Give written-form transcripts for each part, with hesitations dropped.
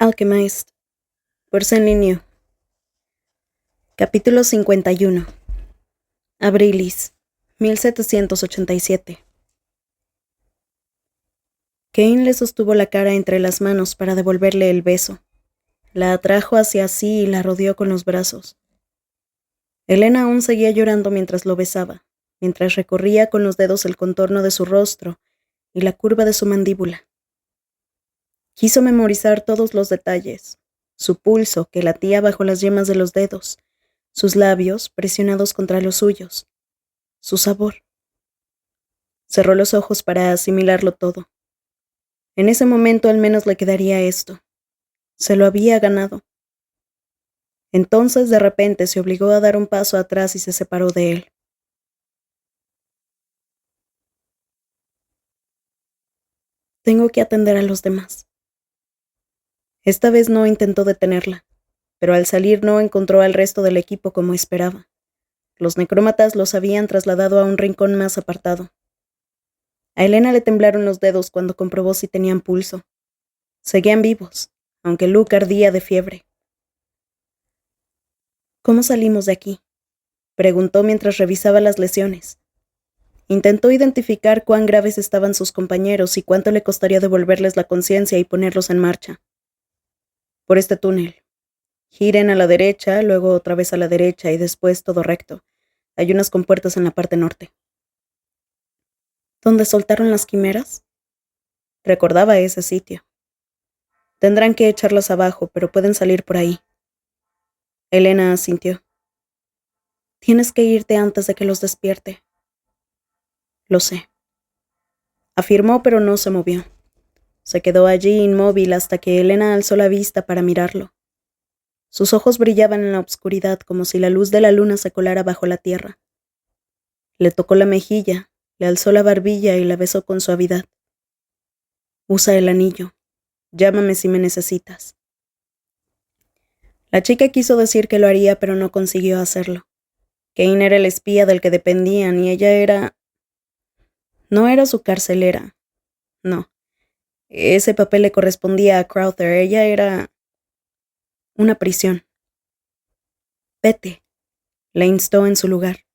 Alchemist, por Sen Liu. Capítulo 51. Abrilis, 1787. Kane le sostuvo la cara entre las manos para devolverle el beso. La atrajo hacia sí y la rodeó con los brazos. Elena aún seguía llorando mientras lo besaba, mientras recorría con los dedos el contorno de su rostro y la curva de su mandíbula. Quiso memorizar todos los detalles, su pulso que latía bajo las yemas de los dedos, sus labios presionados contra los suyos, su sabor. Cerró los ojos para asimilarlo todo. En ese momento al menos le quedaría esto. Se lo había ganado. Entonces de repente se obligó a dar un paso atrás y se separó de él. Tengo que atender a los demás. Esta vez no intentó detenerla, pero al salir no encontró al resto del equipo como esperaba. Los necrómatas los habían trasladado a un rincón más apartado. A Elena le temblaron los dedos cuando comprobó si tenían pulso. Seguían vivos, aunque Luke ardía de fiebre. ¿Cómo salimos de aquí?, preguntó mientras revisaba las lesiones. Intentó identificar cuán graves estaban sus compañeros y cuánto le costaría devolverles la conciencia y ponerlos en marcha. Por este túnel. Giren a la derecha, luego otra vez a la derecha y después todo recto. Hay unas compuertas en la parte norte. ¿Dónde soltaron las quimeras? Recordaba ese sitio. Tendrán que echarlas abajo, pero pueden salir por ahí. Elena asintió. Tienes que irte antes de que los despierte. Lo sé. Afirmó, pero no se movió. Se quedó allí inmóvil hasta que Elena alzó la vista para mirarlo. Sus ojos brillaban en la oscuridad como si la luz de la luna se colara bajo la tierra. Le tocó la mejilla, le alzó la barbilla y la besó con suavidad. Usa el anillo. Llámame si me necesitas. La chica quiso decir que lo haría, pero no consiguió hacerlo. Kane era el espía del que dependían y ella era... No era su carcelera. No. Ese papel le correspondía a Crowther. Ella era... una prisión. Vete, le instó en su lugar.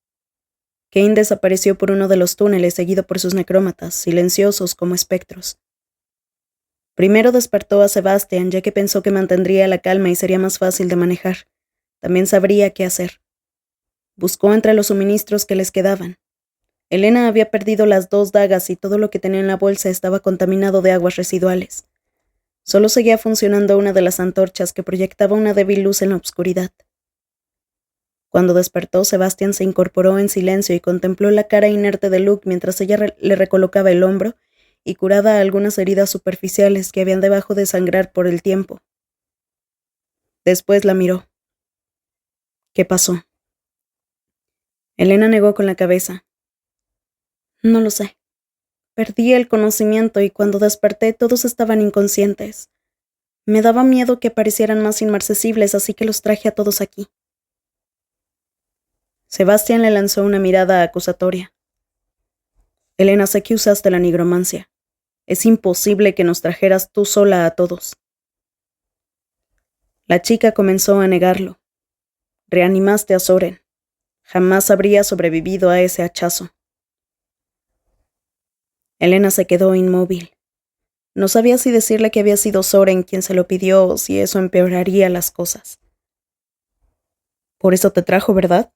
Kane desapareció por uno de los túneles seguido por sus necrómatas, silenciosos como espectros. Primero despertó a Sebastian, ya que pensó que mantendría la calma y sería más fácil de manejar. También sabría qué hacer. Buscó entre los suministros que les quedaban. Elena había perdido las 2 dagas y todo lo que tenía en la bolsa estaba contaminado de aguas residuales. Solo seguía funcionando una de las antorchas que proyectaba una débil luz en la oscuridad. Cuando despertó, Sebastian se incorporó en silencio y contempló la cara inerte de Luke mientras ella le recolocaba el hombro y curaba algunas heridas superficiales que habían dejado de sangrar por el tiempo. Después la miró. ¿Qué pasó? Elena negó con la cabeza. No lo sé. Perdí el conocimiento y cuando desperté todos estaban inconscientes. Me daba miedo que parecieran más inmarcesibles, así que los traje a todos aquí. Sebastian le lanzó una mirada acusatoria. Elena, sé que usaste la nigromancia. Es imposible que nos trajeras tú sola a todos. La chica comenzó a negarlo. Reanimaste a Soren. Jamás habría sobrevivido a ese hachazo. Elena se quedó inmóvil. No sabía si decirle que había sido Soren quien se lo pidió o si eso empeoraría las cosas. Por eso te trajo, ¿verdad?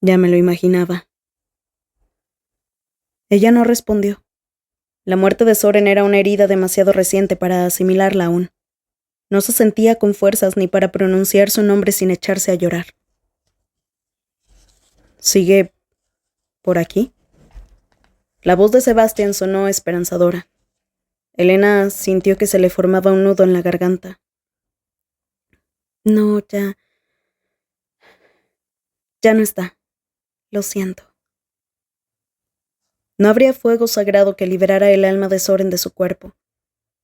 Ya me lo imaginaba. Ella no respondió. La muerte de Soren era una herida demasiado reciente para asimilarla aún. No se sentía con fuerzas ni para pronunciar su nombre sin echarse a llorar. ¿Sigue por aquí? La voz de Sebastian sonó esperanzadora. Elena sintió que se le formaba un nudo en la garganta. No, ya no está. Lo siento. No habría fuego sagrado que liberara el alma de Soren de su cuerpo.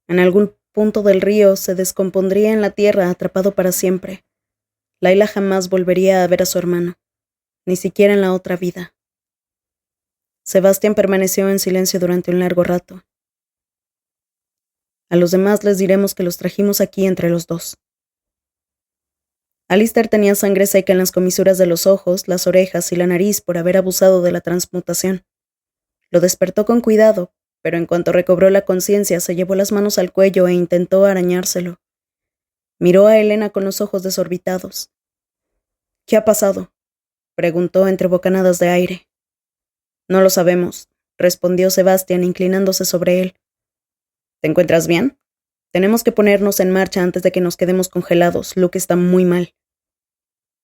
En algún punto del río se descompondría en la tierra atrapado para siempre. Layla jamás volvería a ver a su hermano, ni siquiera en la otra vida. Sebastian permaneció en silencio durante un largo rato. A los demás les diremos que los trajimos aquí entre los dos. Alistair tenía sangre seca en las comisuras de los ojos, las orejas y la nariz por haber abusado de la transmutación. Lo despertó con cuidado, pero en cuanto recobró la conciencia se llevó las manos al cuello e intentó arañárselo. Miró a Elena con los ojos desorbitados. «¿Qué ha pasado?», preguntó entre bocanadas de aire. «No lo sabemos», respondió Sebastián inclinándose sobre él. «¿Te encuentras bien? Tenemos que ponernos en marcha antes de que nos quedemos congelados. Luke está muy mal».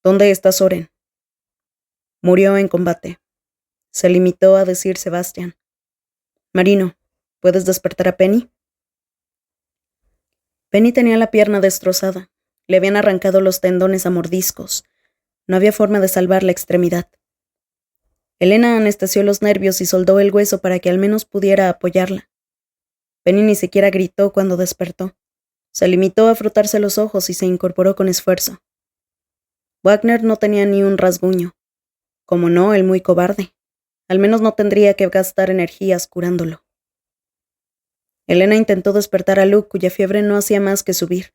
«¿Dónde está Soren?». «Murió en combate», se limitó a decir Sebastián. «Marino, ¿puedes despertar a Penny?». Penny tenía la pierna destrozada. Le habían arrancado los tendones a mordiscos. No había forma de salvar la extremidad. Elena anestesió los nervios y soldó el hueso para que al menos pudiera apoyarla. Penny ni siquiera gritó cuando despertó. Se limitó a frotarse los ojos y se incorporó con esfuerzo. Wagner no tenía ni un rasguño. Como no, el muy cobarde. Al menos no tendría que gastar energías curándolo. Elena intentó despertar a Luke, cuya fiebre no hacía más que subir.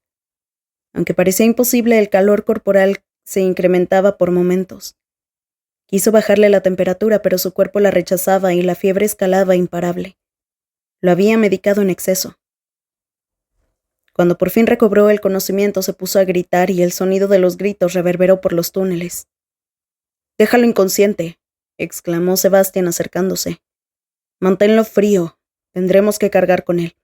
Aunque parecía imposible, el calor corporal se incrementaba por momentos. Quiso bajarle la temperatura, pero su cuerpo la rechazaba y la fiebre escalaba imparable. Lo había medicado en exceso. Cuando por fin recobró el conocimiento, se puso a gritar y el sonido de los gritos reverberó por los túneles. «Déjalo inconsciente», exclamó Sebastián acercándose. «Manténlo frío. Tendremos que cargar con él».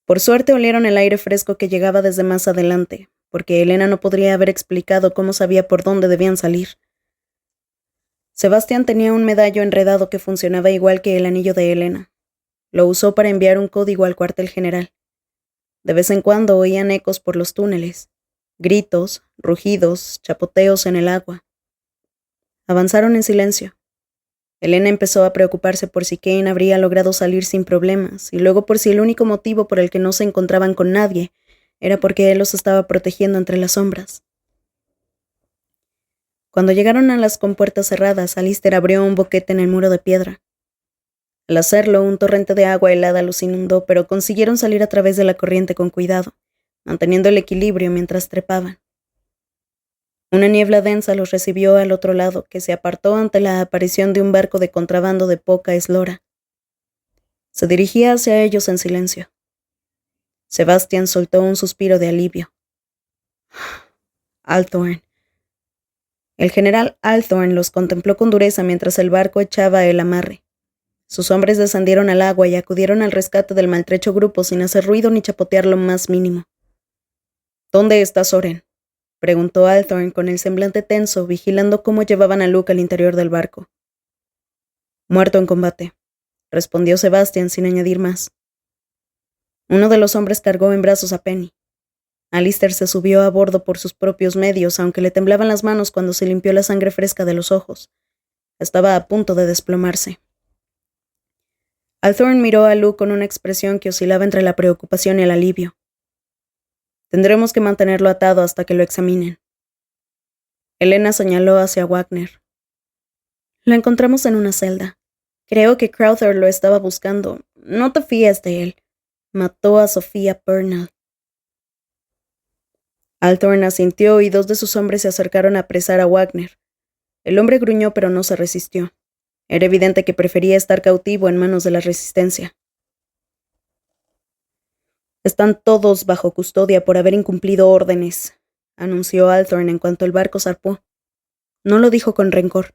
Por suerte olieron el aire fresco que llegaba desde más adelante, porque Elena no podría haber explicado cómo sabía por dónde debían salir. Sebastián tenía un medallo enredado que funcionaba igual que el anillo de Elena. Lo usó para enviar un código al cuartel general. De vez en cuando oían ecos por los túneles, gritos, rugidos, chapoteos en el agua. Avanzaron en silencio. Elena empezó a preocuparse por si Kane habría logrado salir sin problemas, y luego por si el único motivo por el que no se encontraban con nadie era porque él los estaba protegiendo entre las sombras. Cuando llegaron a las compuertas cerradas, Alistair abrió un boquete en el muro de piedra. Al hacerlo, un torrente de agua helada los inundó, pero consiguieron salir a través de la corriente con cuidado, manteniendo el equilibrio mientras trepaban. Una niebla densa los recibió al otro lado, que se apartó ante la aparición de un barco de contrabando de poca eslora. Se dirigía hacia ellos en silencio. Sebastián soltó un suspiro de alivio. Althorn. El general Althorn los contempló con dureza mientras el barco echaba el amarre. Sus hombres descendieron al agua y acudieron al rescate del maltrecho grupo sin hacer ruido ni chapotear lo más mínimo. «¿Dónde está Soren?», preguntó Althorn con el semblante tenso, vigilando cómo llevaban a Luke al interior del barco. «Muerto en combate», respondió Sebastián sin añadir más. Uno de los hombres cargó en brazos a Penny. Alistair se subió a bordo por sus propios medios, aunque le temblaban las manos cuando se limpió la sangre fresca de los ojos. Estaba a punto de desplomarse. Althorn miró a Luke con una expresión que oscilaba entre la preocupación y el alivio. «Tendremos que mantenerlo atado hasta que lo examinen». Elena señaló hacia Wagner. «Lo encontramos en una celda. Creo que Crowther lo estaba buscando. No te fíes de él. Mató a Sofía Purnell». Althorn asintió y dos de sus hombres se acercaron a apresar a Wagner. El hombre gruñó pero no se resistió. Era evidente que prefería estar cautivo en manos de la resistencia. «Están todos bajo custodia por haber incumplido órdenes», anunció Althorn en cuanto el barco zarpó. No lo dijo con rencor.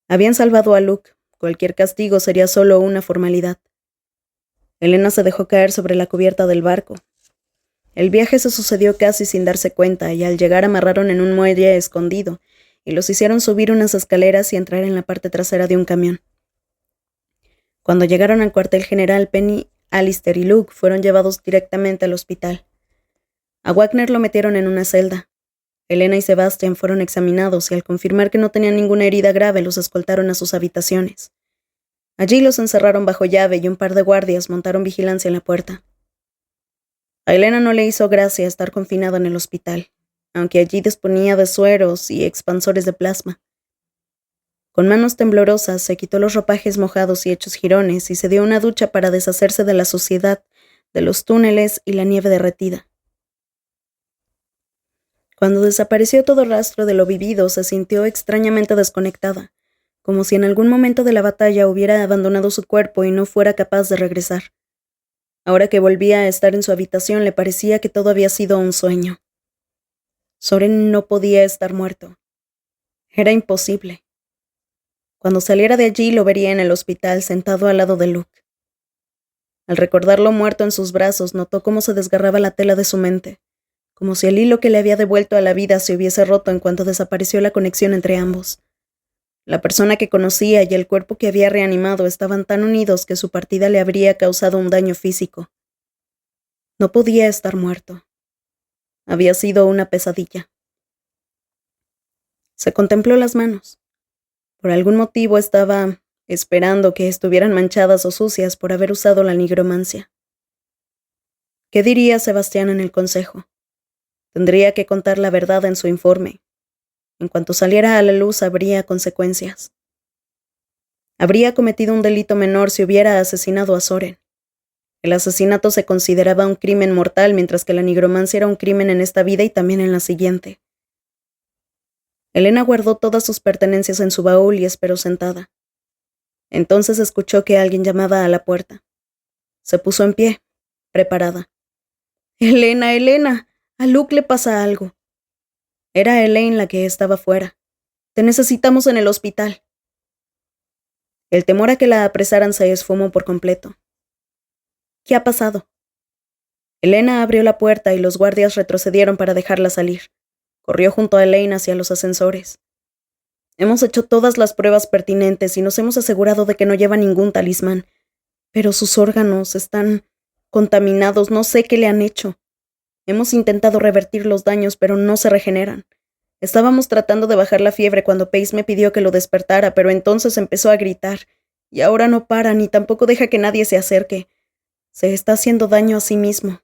Habían salvado a Luke. Cualquier castigo sería solo una formalidad. Elena se dejó caer sobre la cubierta del barco. El viaje se sucedió casi sin darse cuenta y al llegar amarraron en un muelle escondido y los hicieron subir unas escaleras y entrar en la parte trasera de un camión. Cuando llegaron al cuartel general, Penny, Alistair y Luke fueron llevados directamente al hospital. A Wagner lo metieron en una celda. Elena y Sebastián fueron examinados y al confirmar que no tenían ninguna herida grave los escoltaron a sus habitaciones. Allí los encerraron bajo llave y un par de guardias montaron vigilancia en la puerta. A Elena no le hizo gracia estar confinada en el hospital, aunque allí disponía de sueros y expansores de plasma. Con manos temblorosas se quitó los ropajes mojados y hechos jirones y se dio una ducha para deshacerse de la suciedad de los túneles y la nieve derretida. Cuando desapareció todo rastro de lo vivido, se sintió extrañamente desconectada, como si en algún momento de la batalla hubiera abandonado su cuerpo y no fuera capaz de regresar. Ahora que volvía a estar en su habitación, le parecía que todo había sido un sueño. Soren no podía estar muerto. Era imposible. Cuando saliera de allí lo vería en el hospital sentado al lado de Luke. Al recordarlo muerto en sus brazos, notó cómo se desgarraba la tela de su mente, como si el hilo que le había devuelto a la vida se hubiese roto en cuanto desapareció la conexión entre ambos. La persona que conocía y el cuerpo que había reanimado estaban tan unidos que su partida le habría causado un daño físico. No podía estar muerto. Había sido una pesadilla. Se contempló las manos. Por algún motivo estaba esperando que estuvieran manchadas o sucias por haber usado la nigromancia. ¿Qué diría Sebastián en el consejo? Tendría que contar la verdad en su informe. En cuanto saliera a la luz habría consecuencias. Habría cometido un delito menor si hubiera asesinado a Soren. El asesinato se consideraba un crimen mortal, mientras que la nigromancia era un crimen en esta vida y también en la siguiente. Elena guardó todas sus pertenencias en su baúl y esperó sentada. Entonces escuchó que alguien llamaba a la puerta. Se puso en pie, preparada. «Elena, Elena, a Luke le pasa algo». Era Elaine la que estaba fuera. «Te necesitamos en el hospital». El temor a que la apresaran se esfumó por completo. «¿Qué ha pasado?» Elena abrió la puerta y los guardias retrocedieron para dejarla salir. Corrió junto a Elaine hacia los ascensores. «Hemos hecho todas las pruebas pertinentes y nos hemos asegurado de que no lleva ningún talismán. Pero sus órganos están contaminados, no sé qué le han hecho. Hemos intentado revertir los daños, pero no se regeneran. Estábamos tratando de bajar la fiebre cuando Pace me pidió que lo despertara, pero entonces empezó a gritar. Y ahora no para, ni tampoco deja que nadie se acerque. Se está haciendo daño a sí mismo».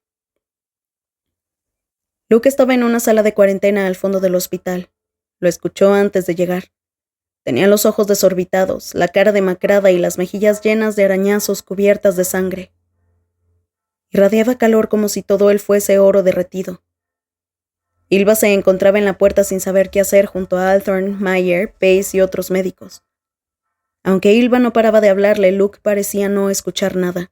Luke estaba en una sala de cuarentena al fondo del hospital. Lo escuchó antes de llegar. Tenía los ojos desorbitados, la cara demacrada y las mejillas llenas de arañazos cubiertas de sangre. Irradiaba calor como si todo él fuese oro derretido. Ylva se encontraba en la puerta sin saber qué hacer junto a Althorn, Meyer, Pace y otros médicos. Aunque Ylva no paraba de hablarle, Luke parecía no escuchar nada.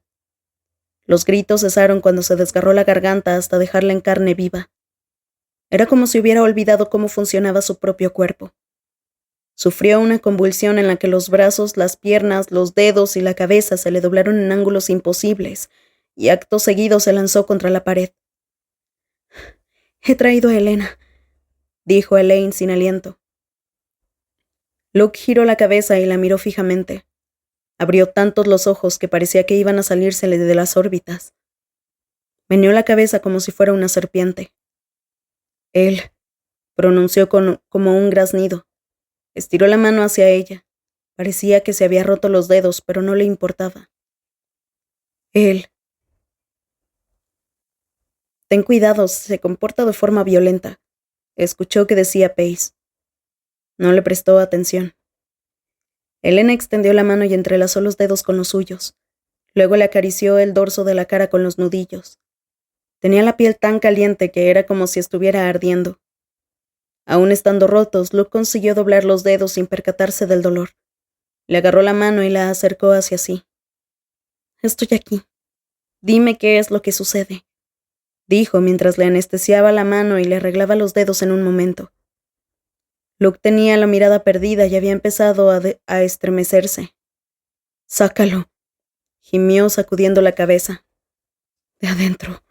Los gritos cesaron cuando se desgarró la garganta hasta dejarla en carne viva. Era como si hubiera olvidado cómo funcionaba su propio cuerpo. Sufrió una convulsión en la que los brazos, las piernas, los dedos y la cabeza se le doblaron en ángulos imposibles, y acto seguido se lanzó contra la pared. «He traído a Elena», dijo Elaine sin aliento. Luke giró la cabeza y la miró fijamente. Abrió tantos los ojos que parecía que iban a salírsele de las órbitas. Meneó la cabeza como si fuera una serpiente. «Él», pronunció como un graznido. Estiró la mano hacia ella. Parecía que se había roto los dedos, pero no le importaba. «Él». «Ten cuidado, se comporta de forma violenta», escuchó que decía Pace. No le prestó atención. Elena extendió la mano y entrelazó los dedos con los suyos. Luego le acarició el dorso de la cara con los nudillos. Tenía la piel tan caliente que era como si estuviera ardiendo. Aún estando rotos, Luke consiguió doblar los dedos sin percatarse del dolor. Le agarró la mano y la acercó hacia sí. «Estoy aquí. Dime qué es lo que sucede», dijo mientras le anestesiaba la mano y le arreglaba los dedos en un momento. Luke tenía la mirada perdida y había empezado a estremecerse. «Sácalo», gimió sacudiendo la cabeza. «De adentro».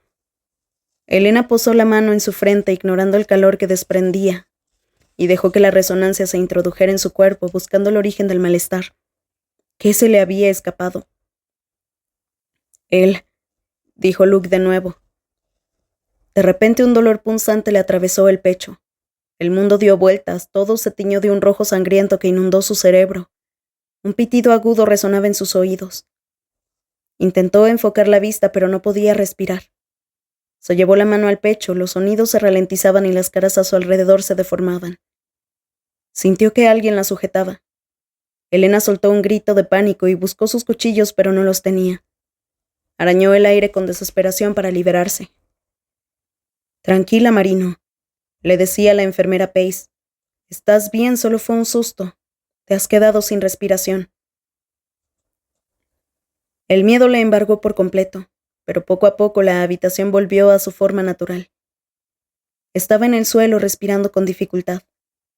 Elena posó la mano en su frente ignorando el calor que desprendía y dejó que la resonancia se introdujera en su cuerpo buscando el origen del malestar. ¿Qué se le había escapado? «Él», dijo Luke de nuevo. De repente un dolor punzante le atravesó el pecho. El mundo dio vueltas, todo se tiñó de un rojo sangriento que inundó su cerebro. Un pitido agudo resonaba en sus oídos. Intentó enfocar la vista, pero no podía respirar. Se llevó la mano al pecho, los sonidos se ralentizaban y las caras a su alrededor se deformaban. Sintió que alguien la sujetaba. Elena soltó un grito de pánico y buscó sus cuchillos, pero no los tenía. Arañó el aire con desesperación para liberarse. «Tranquila, Marino», le decía la enfermera Pace. «Estás bien, solo fue un susto. Te has quedado sin respiración». El miedo le embargó por completo, pero poco a poco la habitación volvió a su forma natural. Estaba en el suelo respirando con dificultad.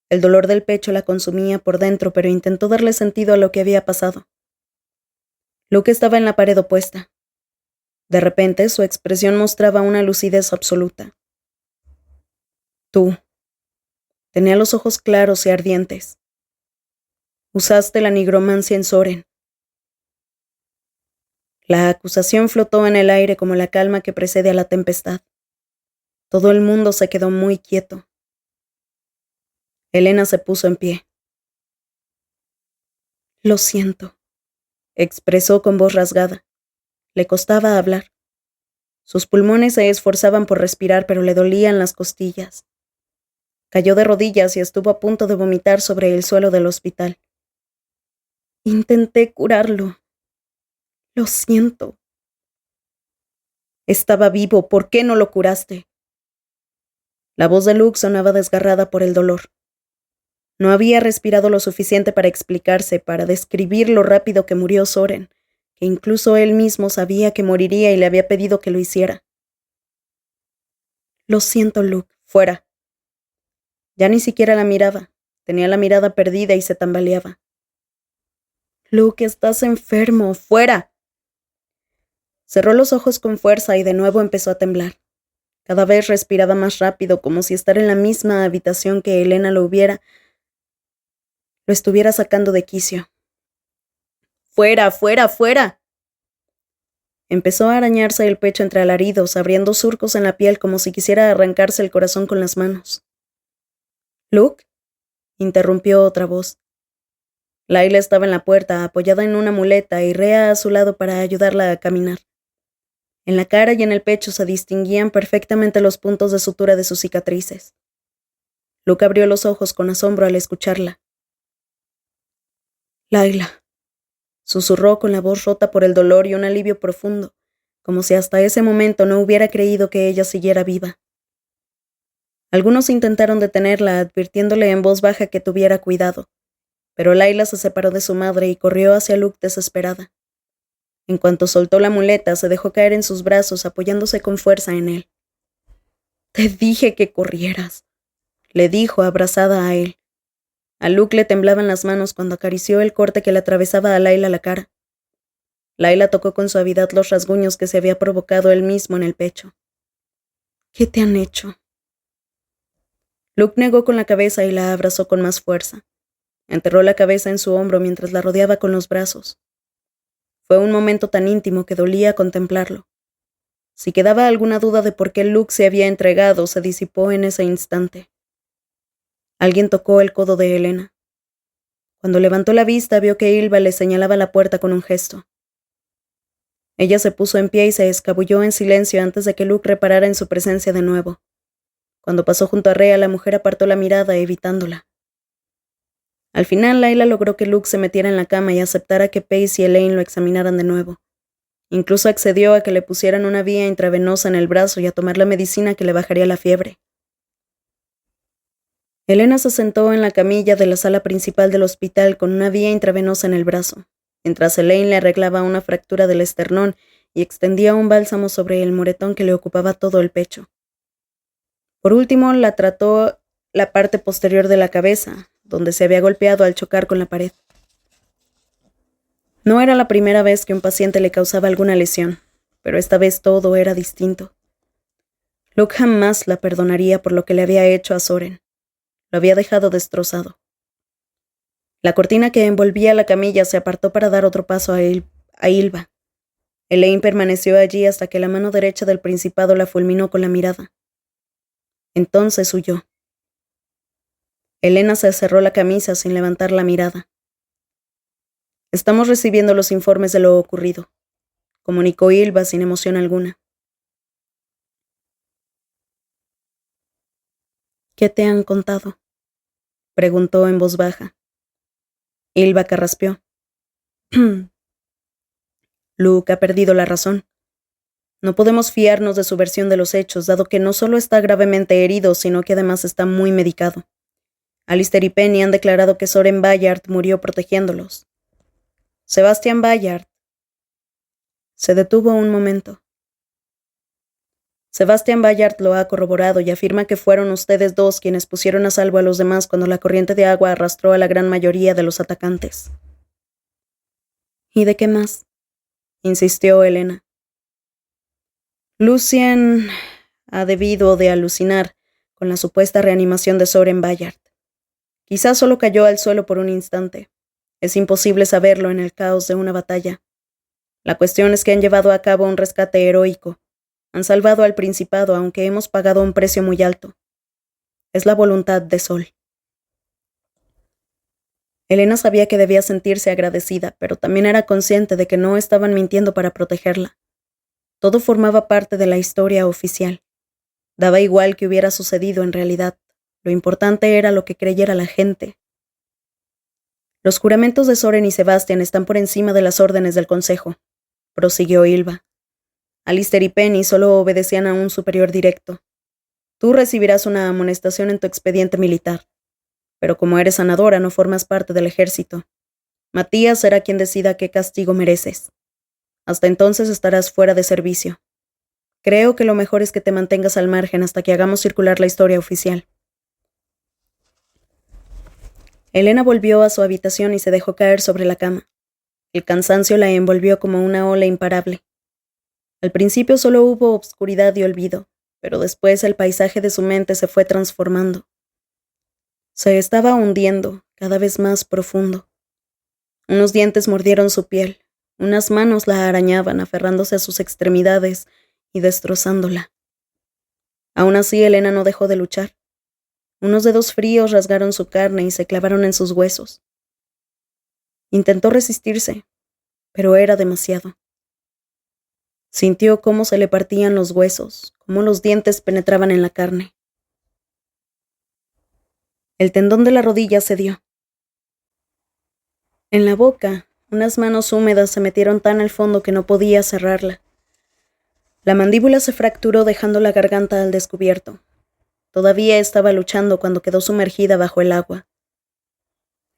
El dolor del pecho la consumía por dentro, pero intentó darle sentido a lo que había pasado. Luke estaba en la pared opuesta. De repente, su expresión mostraba una lucidez absoluta. «Tú». Tenía los ojos claros y ardientes. «Usaste la nigromancia en Soren». La acusación flotó en el aire como la calma que precede a la tempestad. Todo el mundo se quedó muy quieto. Elena se puso en pie. «Lo siento», expresó con voz rasgada. Le costaba hablar. Sus pulmones se esforzaban por respirar, pero le dolían las costillas. Cayó de rodillas y estuvo a punto de vomitar sobre el suelo del hospital. «Intenté curarlo. Lo siento». «Estaba vivo, ¿por qué no lo curaste?». La voz de Luke sonaba desgarrada por el dolor. No había respirado lo suficiente para explicarse, para describir lo rápido que murió Soren, que incluso él mismo sabía que moriría y le había pedido que lo hiciera. «Lo siento, Luke, fuera». Ya ni siquiera la miraba. Tenía la mirada perdida y se tambaleaba. «Luke, estás enfermo, fuera». Cerró los ojos con fuerza y de nuevo empezó a temblar. Cada vez respiraba más rápido, como si estar en la misma habitación que Elena lo estuviera sacando de quicio. «Fuera, fuera, fuera». Empezó a arañarse el pecho entre alaridos, abriendo surcos en la piel como si quisiera arrancarse el corazón con las manos. «¿Luke?», interrumpió otra voz. Layla estaba en la puerta, apoyada en una muleta, y Rhea a su lado para ayudarla a caminar. En la cara y en el pecho se distinguían perfectamente los puntos de sutura de sus cicatrices. Luke abrió los ojos con asombro al escucharla. «Layla», susurró con la voz rota por el dolor y un alivio profundo, como si hasta ese momento no hubiera creído que ella siguiera viva. Algunos intentaron detenerla, advirtiéndole en voz baja que tuviera cuidado, pero Layla se separó de su madre y corrió hacia Luke desesperada. En cuanto soltó la muleta, se dejó caer en sus brazos, apoyándose con fuerza en él. «Te dije que corrieras», le dijo, abrazada a él. A Luke le temblaban las manos cuando acarició el corte que le atravesaba a Layla la cara. Layla tocó con suavidad los rasguños que se había provocado él mismo en el pecho. «¿Qué te han hecho?». Luke negó con la cabeza y la abrazó con más fuerza. Enterró la cabeza en su hombro mientras la rodeaba con los brazos. Fue un momento tan íntimo que dolía contemplarlo. Si quedaba alguna duda de por qué Luke se había entregado, se disipó en ese instante. Alguien tocó el codo de Elena. Cuando levantó la vista, vio que Ylva le señalaba la puerta con un gesto. Ella se puso en pie y se escabulló en silencio antes de que Luke reparara en su presencia de nuevo. Cuando pasó junto a Rhea, la mujer apartó la mirada, evitándola. Al final, Layla logró que Luke se metiera en la cama y aceptara que Pace y Elaine lo examinaran de nuevo. Incluso accedió a que le pusieran una vía intravenosa en el brazo y a tomar la medicina que le bajaría la fiebre. Elena se sentó en la camilla de la sala principal del hospital con una vía intravenosa en el brazo, mientras Elaine le arreglaba una fractura del esternón y extendía un bálsamo sobre el moretón que le ocupaba todo el pecho. Por último, la trató la parte posterior de la cabeza, donde se había golpeado al chocar con la pared. No era la primera vez que un paciente le causaba alguna lesión, pero esta vez todo era distinto. Luke jamás la perdonaría por lo que le había hecho a Soren. Lo había dejado destrozado. La cortina que envolvía la camilla se apartó para dar otro paso a Ylva. Elaine permaneció allí hasta que la mano derecha del principado la fulminó con la mirada. Entonces huyó. Elena se cerró la camisa sin levantar la mirada. «Estamos recibiendo los informes de lo ocurrido», comunicó Ylva sin emoción alguna. «¿Qué te han contado?», preguntó en voz baja. Ylva carraspeó. «Luke ha perdido la razón. No podemos fiarnos de su versión de los hechos, dado que no solo está gravemente herido, sino que además está muy medicado. Alistair y Penny han declarado que Soren Bayard murió protegiéndolos. Sebastian Bayard. Se detuvo un momento. Sebastian Bayard lo ha corroborado y afirma que fueron ustedes dos quienes pusieron a salvo a los demás cuando la corriente de agua arrastró a la gran mayoría de los atacantes. ¿Y de qué más?, insistió Elena. Lucien ha debido de alucinar con la supuesta reanimación de Soren Bayard. Quizás solo cayó al suelo por un instante. Es imposible saberlo en el caos de una batalla. La cuestión es que han llevado a cabo un rescate heroico. Han salvado al Principado, aunque hemos pagado un precio muy alto. Es la voluntad de Sol. Elena sabía que debía sentirse agradecida, pero también era consciente de que no estaban mintiendo para protegerla. Todo formaba parte de la historia oficial. Daba igual que hubiera sucedido en realidad. Lo importante era lo que creyera la gente. Los juramentos de Soren y Sebastian están por encima de las órdenes del Consejo, prosiguió Ylva. Alistair y Penny solo obedecían a un superior directo. Tú recibirás una amonestación en tu expediente militar, pero como eres sanadora no formas parte del ejército. Matías será quien decida qué castigo mereces. Hasta entonces estarás fuera de servicio. Creo que lo mejor es que te mantengas al margen hasta que hagamos circular la historia oficial. Elena volvió a su habitación y se dejó caer sobre la cama. El cansancio la envolvió como una ola imparable. Al principio solo hubo obscuridad y olvido, pero después el paisaje de su mente se fue transformando. Se estaba hundiendo, cada vez más profundo. Unos dientes mordieron su piel, unas manos la arañaban, aferrándose a sus extremidades y destrozándola. Aún así, Elena no dejó de luchar. Unos dedos fríos rasgaron su carne y se clavaron en sus huesos. Intentó resistirse, pero era demasiado. Sintió cómo se le partían los huesos, cómo los dientes penetraban en la carne. El tendón de la rodilla cedió. En la boca, unas manos húmedas se metieron tan al fondo que no podía cerrarla. La mandíbula se fracturó dejando la garganta al descubierto. Todavía estaba luchando cuando quedó sumergida bajo el agua.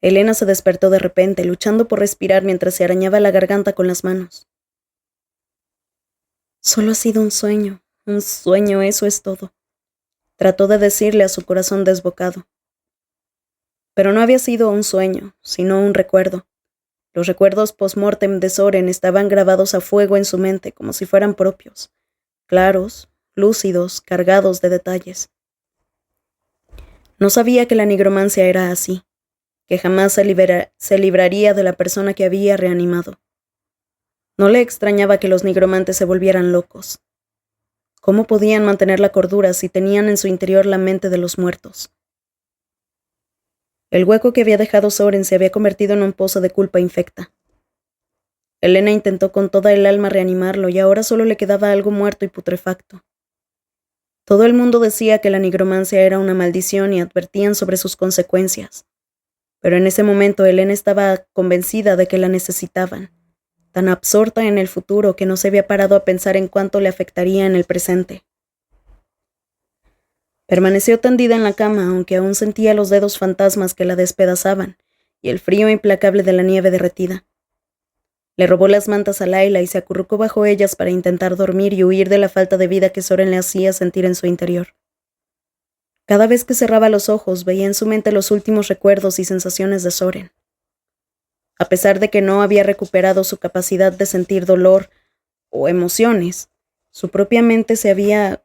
Elena se despertó de repente, luchando por respirar mientras se arañaba la garganta con las manos. Solo ha sido un sueño, eso es todo. Trató de decirle a su corazón desbocado. Pero no había sido un sueño, sino un recuerdo. Los recuerdos post-mortem de Soren estaban grabados a fuego en su mente como si fueran propios, claros, lúcidos, cargados de detalles. No sabía que la nigromancia era así, que jamás se libraría de la persona que había reanimado. No le extrañaba que los nigromantes se volvieran locos. ¿Cómo podían mantener la cordura si tenían en su interior la mente de los muertos? El hueco que había dejado Soren se había convertido en un pozo de culpa infecta. Elena intentó con toda el alma reanimarlo y ahora solo le quedaba algo muerto y putrefacto. Todo el mundo decía que la nigromancia era una maldición y advertían sobre sus consecuencias. Pero en ese momento Elena estaba convencida de que la necesitaban, tan absorta en el futuro que no se había parado a pensar en cuánto le afectaría en el presente. Permaneció tendida en la cama, aunque aún sentía los dedos fantasmas que la despedazaban y el frío implacable de la nieve derretida. Le robó las mantas a Laila y se acurrucó bajo ellas para intentar dormir y huir de la falta de vida que Soren le hacía sentir en su interior. Cada vez que cerraba los ojos, veía en su mente los últimos recuerdos y sensaciones de Soren. A pesar de que no había recuperado su capacidad de sentir dolor o emociones, su propia mente se había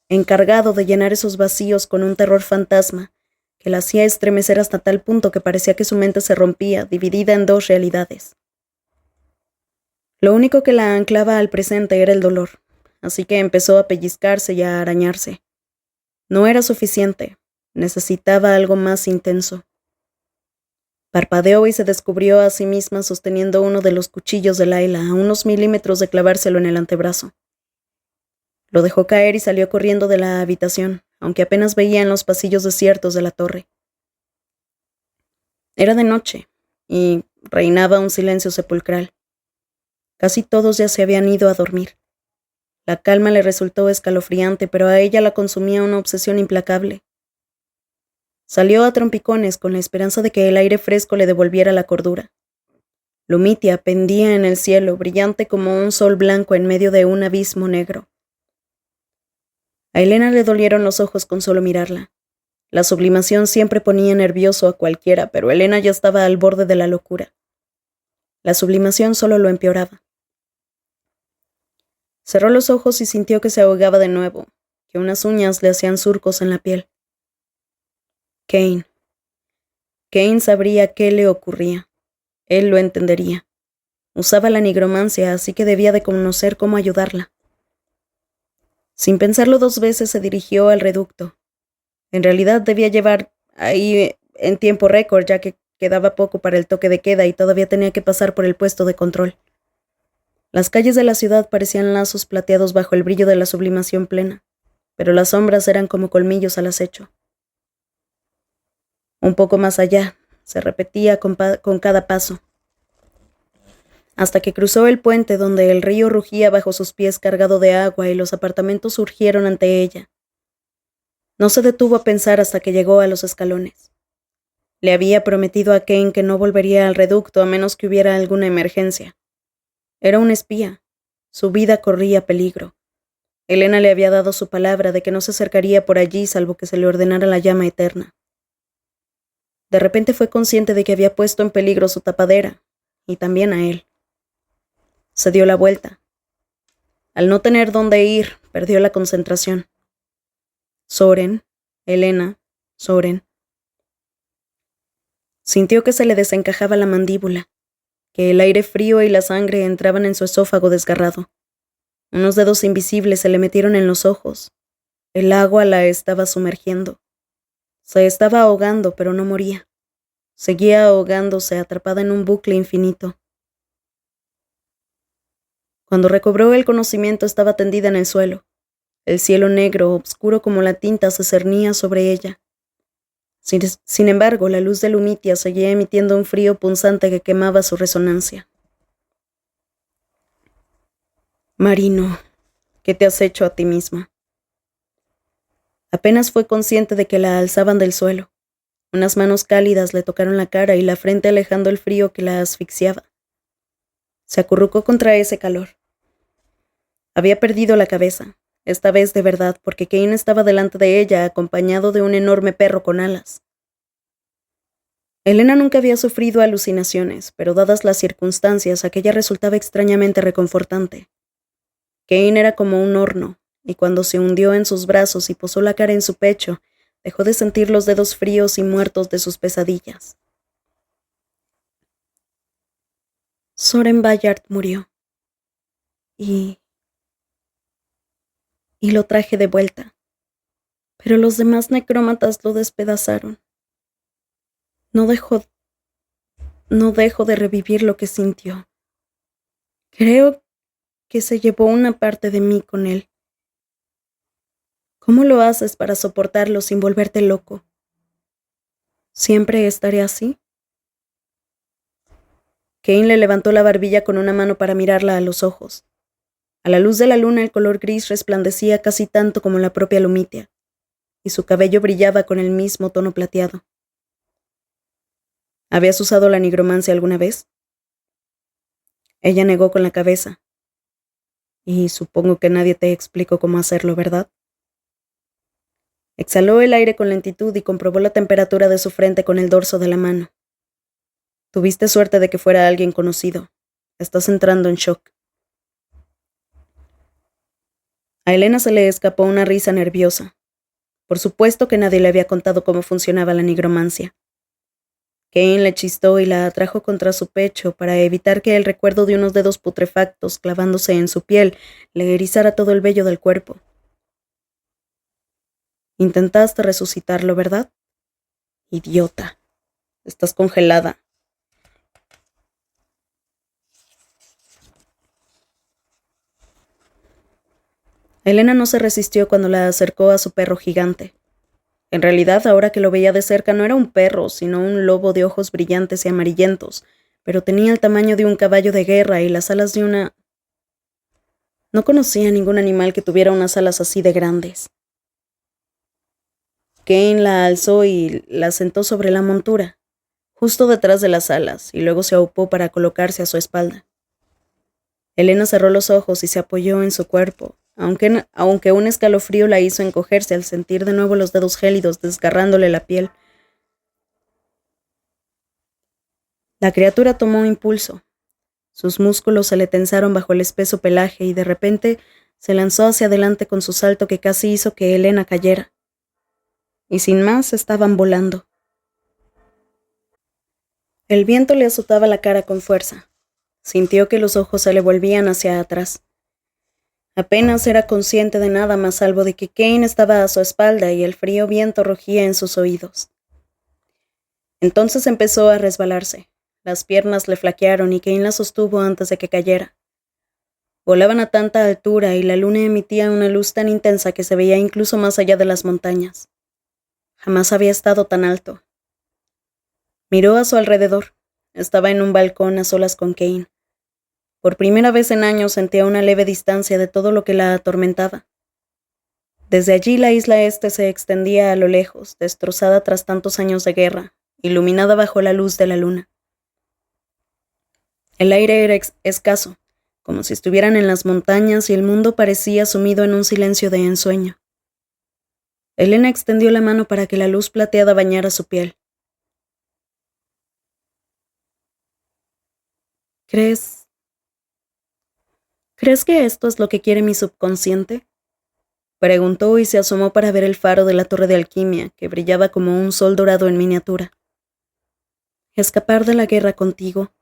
encargado de llenar esos vacíos con un terror fantasma que la hacía estremecer hasta tal punto que parecía que su mente se rompía, dividida en dos realidades. Lo único que la anclaba al presente era el dolor, así que empezó a pellizcarse y a arañarse. No era suficiente, necesitaba algo más intenso. Parpadeó y se descubrió a sí misma sosteniendo uno de los cuchillos de Laila a unos milímetros de clavárselo en el antebrazo. Lo dejó caer y salió corriendo de la habitación, aunque apenas veía en los pasillos desiertos de la torre. Era de noche, y reinaba un silencio sepulcral. Casi todos ya se habían ido a dormir. La calma le resultó escalofriante, pero a ella la consumía una obsesión implacable. Salió a trompicones con la esperanza de que el aire fresco le devolviera la cordura. Lumitia pendía en el cielo, brillante como un sol blanco en medio de un abismo negro. A Elena le dolieron los ojos con solo mirarla. La sublimación siempre ponía nervioso a cualquiera, pero Elena ya estaba al borde de la locura. La sublimación solo lo empeoraba. Cerró los ojos y sintió que se ahogaba de nuevo, que unas uñas le hacían surcos en la piel. Kane. Kane sabría qué le ocurría. Él lo entendería. Usaba la nigromancia, así que debía de conocer cómo ayudarla. Sin pensarlo 2 veces se dirigió al reducto. En realidad debía llevar ahí en tiempo récord, ya que quedaba poco para el toque de queda y todavía tenía que pasar por el puesto de control. Las calles de la ciudad parecían lazos plateados bajo el brillo de la sublimación plena, pero las sombras eran como colmillos al acecho. Un poco más allá, se repetía con cada paso, hasta que cruzó el puente donde el río rugía bajo sus pies cargado de agua y los apartamentos surgieron ante ella. No se detuvo a pensar hasta que llegó a los escalones. Le había prometido a Kane que no volvería al reducto a menos que hubiera alguna emergencia. Era un espía. Su vida corría peligro. Elena le había dado su palabra de que no se acercaría por allí salvo que se le ordenara la llama eterna. De repente fue consciente de que había puesto en peligro su tapadera, y también a él. Se dio la vuelta. Al no tener dónde ir, perdió la concentración. Soren, Elena, Soren. Sintió que se le desencajaba la mandíbula, que el aire frío y la sangre entraban en su esófago desgarrado. Unos dedos invisibles se le metieron en los ojos. El agua la estaba sumergiendo. Se estaba ahogando, pero no moría. Seguía ahogándose, atrapada en un bucle infinito. Cuando recobró el conocimiento estaba tendida en el suelo. El cielo negro, oscuro como la tinta, se cernía sobre ella. Sin embargo, la luz de Lumitia seguía emitiendo un frío punzante que quemaba su resonancia. Marino, ¿qué te has hecho a ti misma? Apenas fue consciente de que la alzaban del suelo. Unas manos cálidas le tocaron la cara y la frente alejando el frío que la asfixiaba. Se acurrucó contra ese calor. Había perdido la cabeza, esta vez de verdad, porque Kane estaba delante de ella, acompañado de un enorme perro con alas. Elena nunca había sufrido alucinaciones, pero dadas las circunstancias, aquella resultaba extrañamente reconfortante. Kane era como un horno, y cuando se hundió en sus brazos y posó la cara en su pecho, dejó de sentir los dedos fríos y muertos de sus pesadillas. Soren Bayard murió. Y lo traje de vuelta. Pero los demás necrómatas lo despedazaron. No dejo de revivir lo que sintió. Creo que se llevó una parte de mí con él. ¿Cómo lo haces para soportarlo sin volverte loco? ¿Siempre estaré así? Kane le levantó la barbilla con una mano para mirarla a los ojos. A la luz de la luna el color gris resplandecía casi tanto como la propia Lumitia, y su cabello brillaba con el mismo tono plateado. ¿Habías usado la nigromancia alguna vez? Ella negó con la cabeza. Y supongo que nadie te explicó cómo hacerlo, ¿verdad? Exhaló el aire con lentitud y comprobó la temperatura de su frente con el dorso de la mano. Tuviste suerte de que fuera alguien conocido. Estás entrando en shock. A Elena se le escapó una risa nerviosa. Por supuesto que nadie le había contado cómo funcionaba la nigromancia. Kane le chistó y la atrajo contra su pecho para evitar que el recuerdo de unos dedos putrefactos clavándose en su piel le erizara todo el vello del cuerpo. Intentaste resucitarlo, ¿verdad? Idiota. Estás congelada. Elena no se resistió cuando la acercó a su perro gigante. En realidad, ahora que lo veía de cerca, no era un perro, sino un lobo de ojos brillantes y amarillentos, pero tenía el tamaño de un caballo de guerra y las alas de una... No conocía ningún animal que tuviera unas alas así de grandes. Kane la alzó y la sentó sobre la montura, justo detrás de las alas, y luego se aupó para colocarse a su espalda. Elena cerró los ojos y se apoyó en su cuerpo, aunque un escalofrío la hizo encogerse al sentir de nuevo los dedos gélidos desgarrándole la piel. La criatura tomó impulso. Sus músculos se le tensaron bajo el espeso pelaje y de repente se lanzó hacia adelante con su salto que casi hizo que Elena cayera. Y sin más estaban volando. El viento le azotaba la cara con fuerza. Sintió que los ojos se le volvían hacia atrás. Apenas era consciente de nada más salvo de que Kane estaba a su espalda y el frío viento rugía en sus oídos. Entonces empezó a resbalarse. Las piernas le flaquearon y Kane la sostuvo antes de que cayera. Volaban a tanta altura y la luna emitía una luz tan intensa que se veía incluso más allá de las montañas. Jamás había estado tan alto. Miró a su alrededor. Estaba en un balcón a solas con Kane. Por primera vez en años sentía una leve distancia de todo lo que la atormentaba. Desde allí la isla este se extendía a lo lejos, destrozada tras tantos años de guerra, iluminada bajo la luz de la luna. El aire era escaso, como si estuvieran en las montañas y el mundo parecía sumido en un silencio de ensueño. Elena extendió la mano para que la luz plateada bañara su piel. ¿Crees que esto es lo que quiere mi subconsciente? Preguntó y se asomó para ver el faro de la torre de alquimia, que brillaba como un sol dorado en miniatura. ¿Escapar de la guerra contigo?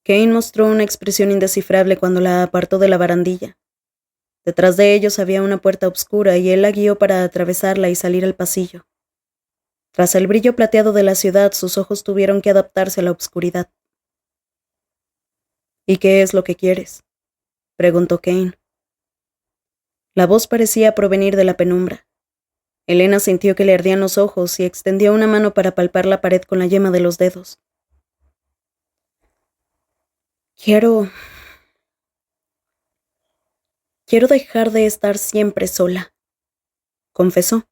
Kane mostró una expresión indescifrable cuando la apartó de la barandilla. Detrás de ellos había una puerta oscura y él la guió para atravesarla y salir al pasillo. Tras el brillo plateado de la ciudad, sus ojos tuvieron que adaptarse a la oscuridad. ¿Y qué es lo que quieres?, preguntó Kane. La voz parecía provenir de la penumbra. Elena sintió que le ardían los ojos y extendió una mano para palpar la pared con la yema de los dedos. Quiero dejar de estar siempre sola, confesó.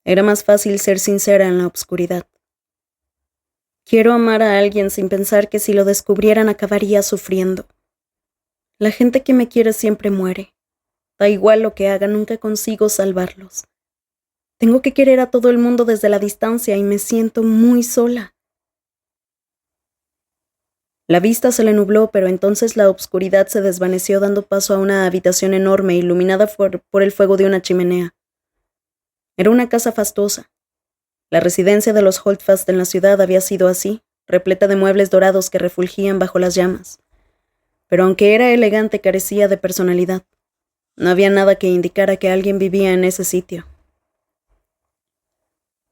Era más fácil ser sincera en la oscuridad. Quiero amar a alguien sin pensar que si lo descubrieran acabaría sufriendo. La gente que me quiere siempre muere. Da igual lo que haga, nunca consigo salvarlos. Tengo que querer a todo el mundo desde la distancia y me siento muy sola. La vista se le nubló, pero entonces la obscuridad se desvaneció dando paso a una habitación enorme iluminada por el fuego de una chimenea. Era una casa fastuosa. La residencia de los Holdfast en la ciudad había sido así, repleta de muebles dorados que refulgían bajo las llamas. Pero aunque era elegante, carecía de personalidad. No había nada que indicara que alguien vivía en ese sitio.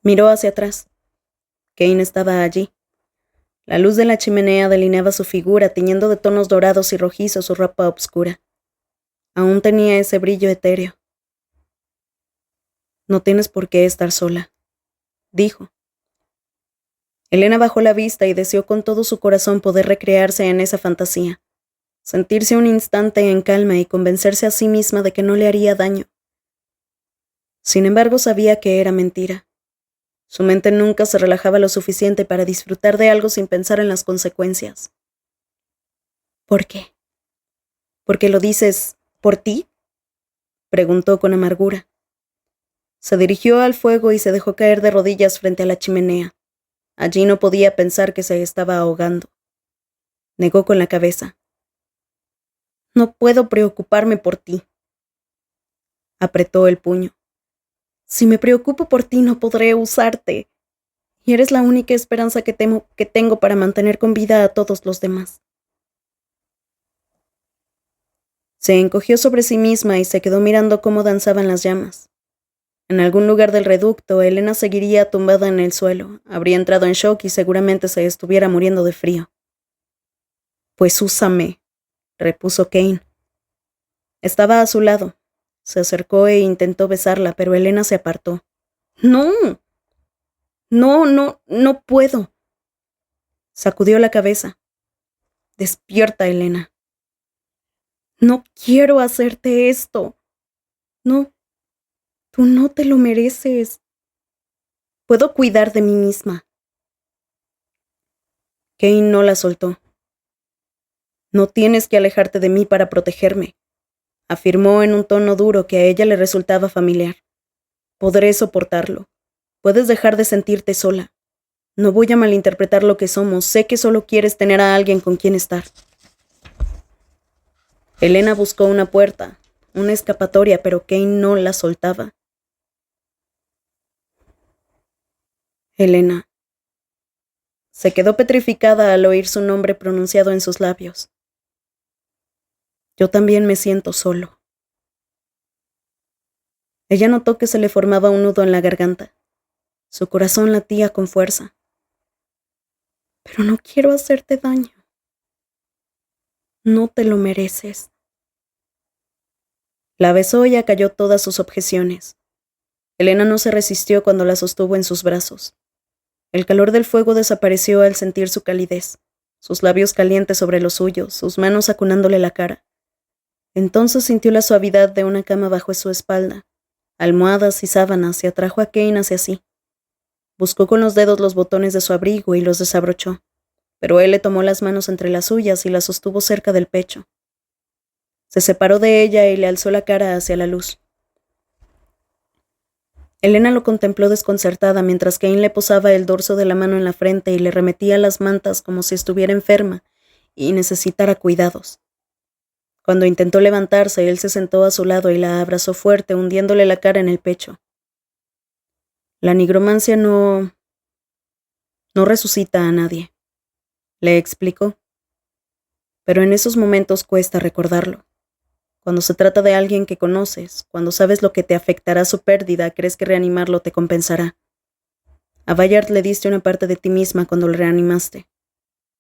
Miró hacia atrás. Kane estaba allí. La luz de la chimenea delineaba su figura, tiñendo de tonos dorados y rojizos su ropa oscura. Aún tenía ese brillo etéreo. No tienes por qué estar sola, dijo. Elena bajó la vista y deseó con todo su corazón poder recrearse en esa fantasía, sentirse un instante en calma y convencerse a sí misma de que no le haría daño. Sin embargo, sabía que era mentira. Su mente nunca se relajaba lo suficiente para disfrutar de algo sin pensar en las consecuencias. ¿Por qué? ¿Por qué lo dices por ti?, preguntó con amargura. Se dirigió al fuego y se dejó caer de rodillas frente a la chimenea. Allí no podía pensar que se estaba ahogando. Negó con la cabeza. No puedo preocuparme por ti. Apretó el puño. Si me preocupo por ti no podré usarte. Y eres la única esperanza que tengo para mantener con vida a todos los demás. Se encogió sobre sí misma y se quedó mirando cómo danzaban las llamas. En algún lugar del reducto, Elena seguiría tumbada en el suelo, habría entrado en shock y seguramente se estuviera muriendo de frío. Pues úsame, repuso Kane. Estaba a su lado. Se acercó e intentó besarla, pero Elena se apartó. ¡No! No puedo. Sacudió la cabeza. Despierta, Elena. No quiero hacerte esto. No, tú no te lo mereces. Puedo cuidar de mí misma. Kane no la soltó. No tienes que alejarte de mí para protegerme, afirmó en un tono duro que a ella le resultaba familiar. Podré soportarlo. Puedes dejar de sentirte sola. No voy a malinterpretar lo que somos. Sé que solo quieres tener a alguien con quien estar. Elena buscó una puerta, una escapatoria, pero Kane no la soltaba. Elena. Se quedó petrificada al oír su nombre pronunciado en sus labios. Yo también me siento solo. Ella notó que se le formaba un nudo en la garganta. Su corazón latía con fuerza. Pero no quiero hacerte daño. No te lo mereces. La besó y acalló todas sus objeciones. Elena no se resistió cuando la sostuvo en sus brazos. El calor del fuego desapareció al sentir su calidez, sus labios calientes sobre los suyos, sus manos acunándole la cara. Entonces sintió la suavidad de una cama bajo su espalda, almohadas y sábanas, y atrajo a Kane hacia sí. Buscó con los dedos los botones de su abrigo y los desabrochó, pero él le tomó las manos entre las suyas y la sostuvo cerca del pecho. Se separó de ella y le alzó la cara hacia la luz. Elena lo contempló desconcertada mientras Kane le posaba el dorso de la mano en la frente y le remetía las mantas como si estuviera enferma y necesitara cuidados. Cuando intentó levantarse, él se sentó a su lado y la abrazó fuerte, hundiéndole la cara en el pecho. La nigromancia no resucita a nadie, le explicó. Pero en esos momentos cuesta recordarlo. Cuando se trata de alguien que conoces, cuando sabes lo que te afectará su pérdida, crees que reanimarlo te compensará. A Bayard le diste una parte de ti misma cuando lo reanimaste.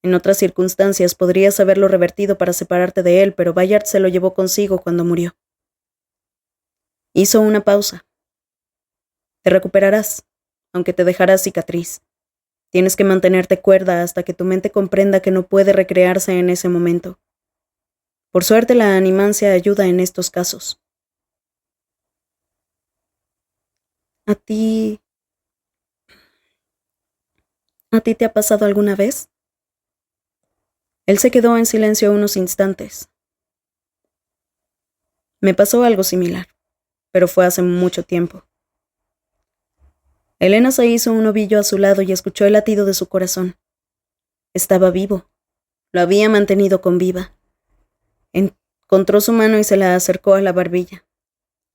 En otras circunstancias podrías haberlo revertido para separarte de él, pero Bayard se lo llevó consigo cuando murió. Hizo una pausa. Te recuperarás, aunque te dejarás cicatriz. Tienes que mantenerte cuerda hasta que tu mente comprenda que no puede recrearse en ese momento. Por suerte, la animancia ayuda en estos casos. ¿A ti te ha pasado alguna vez? Él se quedó en silencio unos instantes. Me pasó algo similar, pero fue hace mucho tiempo. Elena se hizo un ovillo a su lado y escuchó el latido de su corazón. Estaba vivo. Lo había mantenido con vida. Encontró su mano y se la acercó a la barbilla.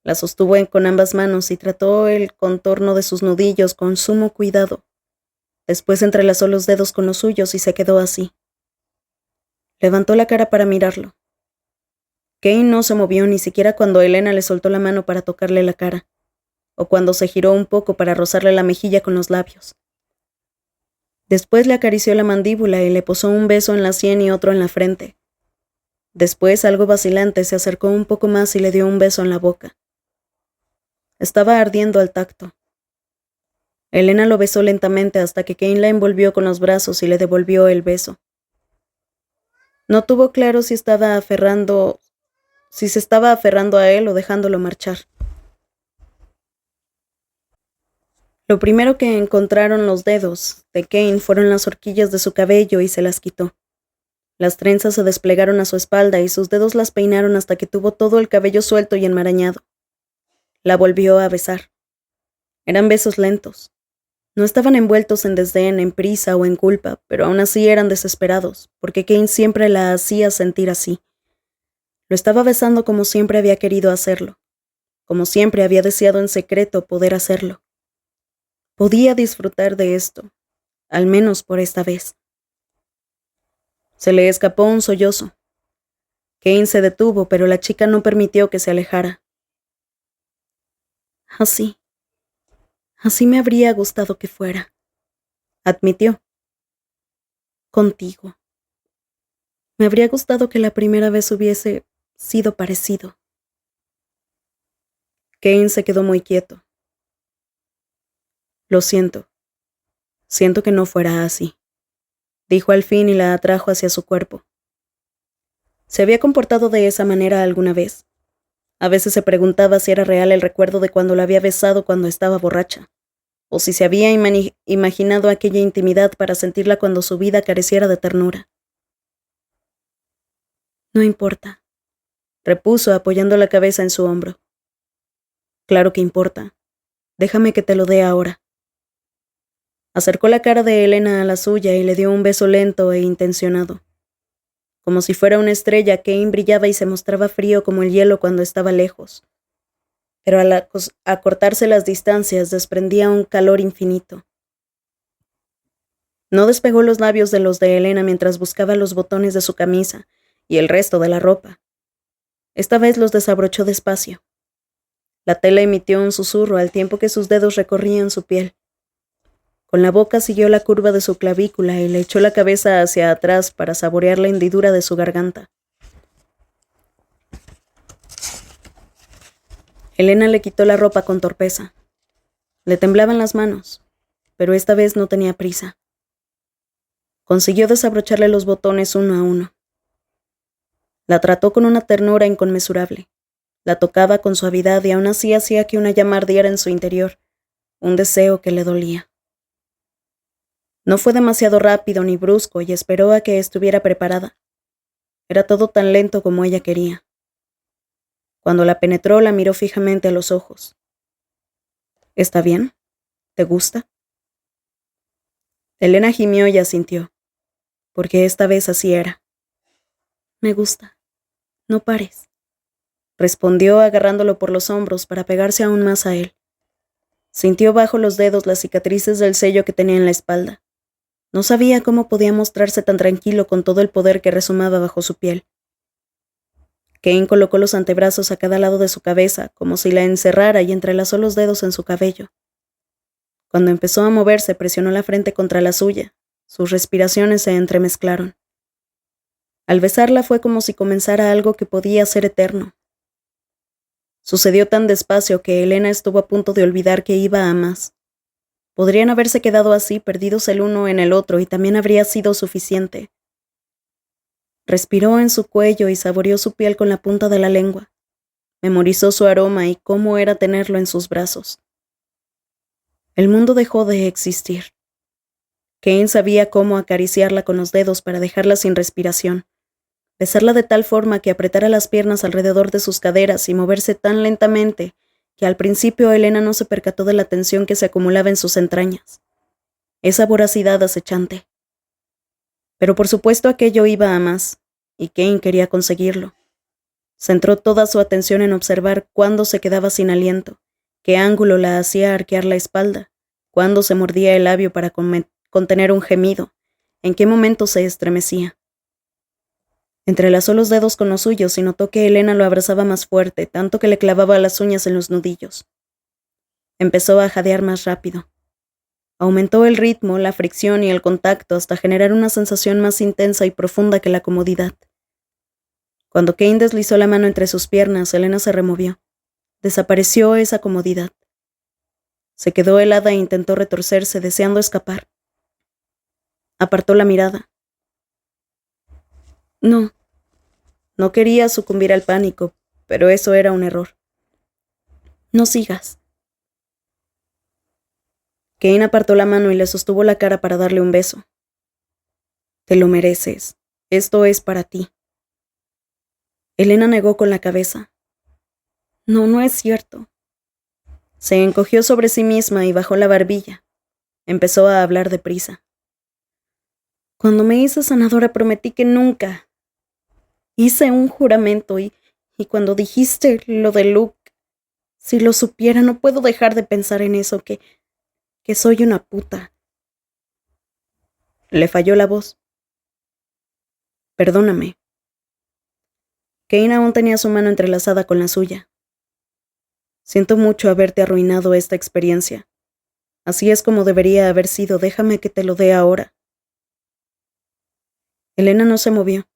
La sostuvo con ambas manos y trató el contorno de sus nudillos con sumo cuidado. Después entrelazó los dedos con los suyos y se quedó así. Levantó la cara para mirarlo. Kane no se movió ni siquiera cuando Elena le soltó la mano para tocarle la cara, o cuando se giró un poco para rozarle la mejilla con los labios. Después le acarició la mandíbula y le posó un beso en la sien y otro en la frente. Después, algo vacilante, se acercó un poco más y le dio un beso en la boca. Estaba ardiendo al tacto. Elena lo besó lentamente hasta que Kane la envolvió con los brazos y le devolvió el beso. No tuvo claro si se estaba aferrando a él o dejándolo marchar. Lo primero que encontraron los dedos de Kane fueron las horquillas de su cabello y se las quitó. Las trenzas se desplegaron a su espalda y sus dedos las peinaron hasta que tuvo todo el cabello suelto y enmarañado. La volvió a besar. Eran besos lentos. No estaban envueltos en desdén, en prisa o en culpa, pero aún así eran desesperados, porque Kane siempre la hacía sentir así. Lo estaba besando como siempre había querido hacerlo, como siempre había deseado en secreto poder hacerlo. Podía disfrutar de esto, al menos por esta vez. Se le escapó un sollozo. Kane se detuvo, pero la chica no permitió que se alejara. Así me habría gustado que fuera, admitió. Contigo. Me habría gustado que la primera vez hubiese sido parecido. Kane se quedó muy quieto. Lo siento. Siento que no fuera así, dijo al fin y la atrajo hacia su cuerpo. ¿Se había comportado de esa manera alguna vez? A veces se preguntaba si era real el recuerdo de cuando la había besado cuando estaba borracha, o si se había imaginado aquella intimidad para sentirla cuando su vida careciera de ternura. No importa, repuso apoyando la cabeza en su hombro. Claro que importa. Déjame que te lo dé ahora. Acercó la cara de Elena a la suya y le dio un beso lento e intencionado. Como si fuera una estrella, Kane brillaba y se mostraba frío como el hielo cuando estaba lejos. Pero al acortarse las distancias desprendía un calor infinito. No despegó los labios de los de Elena mientras buscaba los botones de su camisa y el resto de la ropa. Esta vez los desabrochó despacio. La tela emitió un susurro al tiempo que sus dedos recorrían su piel. Con la boca siguió la curva de su clavícula y le echó la cabeza hacia atrás para saborear la hendidura de su garganta. Elena le quitó la ropa con torpeza. Le temblaban las manos, pero esta vez no tenía prisa. Consiguió desabrocharle los botones uno a uno. La trató con una ternura inconmensurable. La tocaba con suavidad y aún así hacía que una llama ardiera en su interior, un deseo que le dolía. No fue demasiado rápido ni brusco y esperó a que estuviera preparada. Era todo tan lento como ella quería. Cuando la penetró, la miró fijamente a los ojos. ¿Está bien? ¿Te gusta? Elena gimió y asintió, porque esta vez así era. Me gusta. No pares, respondió agarrándolo por los hombros para pegarse aún más a él. Sintió bajo los dedos las cicatrices del sello que tenía en la espalda. No sabía cómo podía mostrarse tan tranquilo con todo el poder que resumaba bajo su piel. Kane colocó los antebrazos a cada lado de su cabeza, como si la encerrara, y entrelazó los dedos en su cabello. Cuando empezó a moverse, presionó la frente contra la suya. Sus respiraciones se entremezclaron. Al besarla fue como si comenzara algo que podía ser eterno. Sucedió tan despacio que Elena estuvo a punto de olvidar que iba a más. Podrían haberse quedado así, perdidos el uno en el otro, y también habría sido suficiente. Respiró en su cuello y saboreó su piel con la punta de la lengua. Memorizó su aroma y cómo era tenerlo en sus brazos. El mundo dejó de existir. Kane sabía cómo acariciarla con los dedos para dejarla sin respiración, besarla de tal forma que apretara las piernas alrededor de sus caderas y moverse tan lentamente que al principio Elena no se percató de la tensión que se acumulaba en sus entrañas. Esa voracidad acechante. Pero por supuesto aquello iba a más, y Kane quería conseguirlo. Centró toda su atención en observar cuándo se quedaba sin aliento, qué ángulo la hacía arquear la espalda, cuándo se mordía el labio para contener un gemido, en qué momento se estremecía. Entrelazó los dedos con los suyos y notó que Elena lo abrazaba más fuerte, tanto que le clavaba las uñas en los nudillos. Empezó a jadear más rápido. Aumentó el ritmo, la fricción y el contacto hasta generar una sensación más intensa y profunda que la comodidad. Cuando Kane deslizó la mano entre sus piernas, Elena se removió. Desapareció esa comodidad. Se quedó helada e intentó retorcerse, deseando escapar. Apartó la mirada. No quería sucumbir al pánico, pero eso era un error. No sigas. Kane apartó la mano y le sostuvo la cara para darle un beso. Te lo mereces. Esto es para ti. Elena negó con la cabeza. No es cierto. Se encogió sobre sí misma y bajó la barbilla. Empezó a hablar deprisa. Cuando me hice sanadora prometí que nunca. Hice un juramento y cuando dijiste lo de Luke, si lo supiera no puedo dejar de pensar en eso, que soy una puta. Le falló la voz. Perdóname. Kane aún tenía su mano entrelazada con la suya. Siento mucho haberte arruinado esta experiencia. Así es como debería haber sido, déjame que te lo dé ahora. Elena no se movió.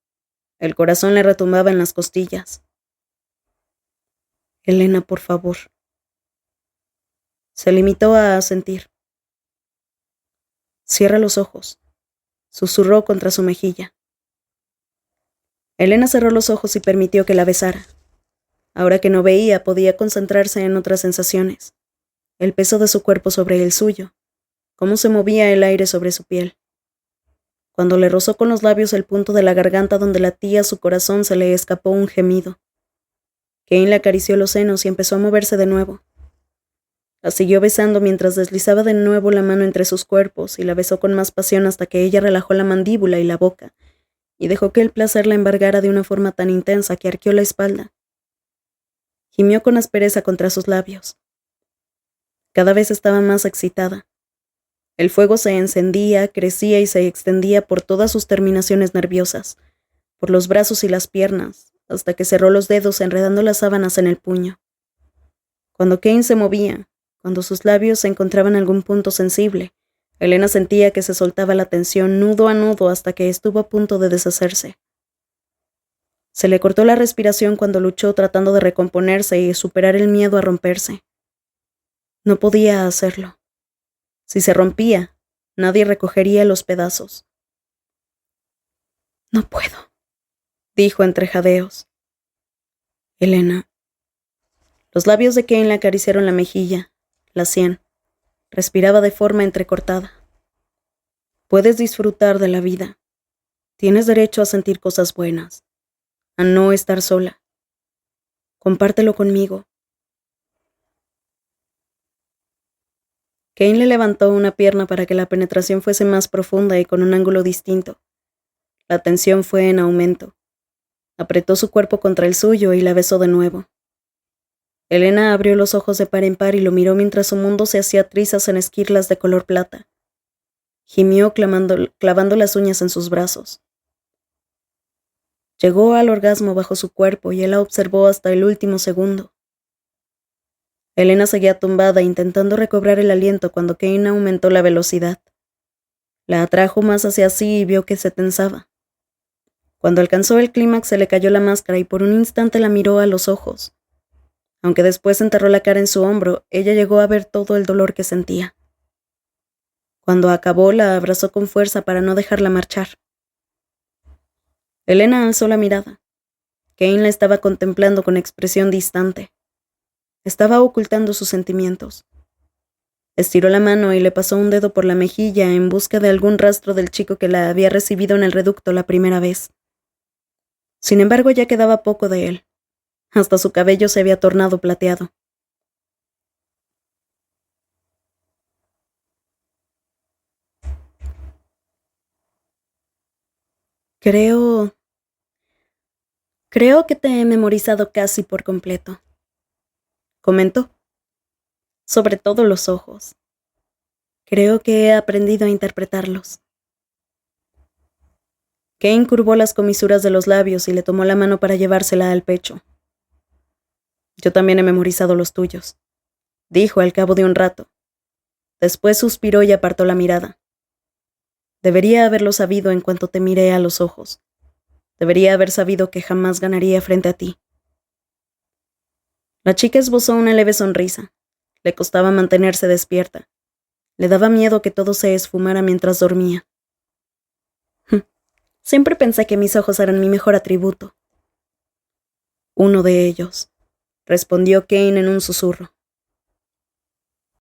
El corazón le retumbaba en las costillas. Elena, por favor. Se limitó a asentir. Cierra los ojos, susurró contra su mejilla. Elena cerró los ojos y permitió que la besara. Ahora que no veía, podía concentrarse en otras sensaciones. El peso de su cuerpo sobre el suyo, cómo se movía el aire sobre su piel. Cuando le rozó con los labios el punto de la garganta donde latía su corazón, se le escapó un gemido. Kane le acarició los senos y empezó a moverse de nuevo. La siguió besando mientras deslizaba de nuevo la mano entre sus cuerpos y la besó con más pasión hasta que ella relajó la mandíbula y la boca y dejó que el placer la embargara de una forma tan intensa que arqueó la espalda. Gimió con aspereza contra sus labios. Cada vez estaba más excitada. El fuego se encendía, crecía y se extendía por todas sus terminaciones nerviosas, por los brazos y las piernas, hasta que cerró los dedos enredando las sábanas en el puño. Cuando Kane se movía, cuando sus labios se encontraban en algún punto sensible, Elena sentía que se soltaba la tensión nudo a nudo hasta que estuvo a punto de deshacerse. Se le cortó la respiración cuando luchó tratando de recomponerse y superar el miedo a romperse. No podía hacerlo. Si se rompía, nadie recogería los pedazos. No puedo, dijo entre jadeos. Elena. Los labios de Kane le acariciaron la mejilla, la sien. Respiraba de forma entrecortada. Puedes disfrutar de la vida. Tienes derecho a sentir cosas buenas, a no estar sola. Compártelo conmigo. Kane le levantó una pierna para que la penetración fuese más profunda y con un ángulo distinto. La tensión fue en aumento. Apretó su cuerpo contra el suyo y la besó de nuevo. Elena abrió los ojos de par en par y lo miró mientras su mundo se hacía trizas en esquirlas de color plata. Gimió clavando las uñas en sus brazos. Llegó al orgasmo bajo su cuerpo y él la observó hasta el último segundo. Elena seguía tumbada intentando recobrar el aliento cuando Kane aumentó la velocidad. La atrajo más hacia sí y vio que se tensaba. Cuando alcanzó el clímax se le cayó la máscara y por un instante la miró a los ojos. Aunque después enterró la cara en su hombro, ella llegó a ver todo el dolor que sentía. Cuando acabó, la abrazó con fuerza para no dejarla marchar. Elena alzó la mirada. Kane la estaba contemplando con expresión distante. Estaba ocultando sus sentimientos. Estiró la mano y le pasó un dedo por la mejilla en busca de algún rastro del chico que la había recibido en el reducto la primera vez. Sin embargo, ya quedaba poco de él. Hasta su cabello se había tornado plateado. Creo que te he memorizado casi por completo, comentó. Sobre todo los ojos. Creo que he aprendido a interpretarlos. Kane curvó las comisuras de los labios y le tomó la mano para llevársela al pecho. Yo también he memorizado los tuyos, dijo al cabo de un rato. Después suspiró y apartó la mirada. Debería haberlo sabido en cuanto te miré a los ojos. Debería haber sabido que jamás ganaría frente a ti. La chica esbozó una leve sonrisa. Le costaba mantenerse despierta. Le daba miedo que todo se esfumara mientras dormía. Siempre pensé que mis ojos eran mi mejor atributo. Uno de ellos, respondió Kane en un susurro.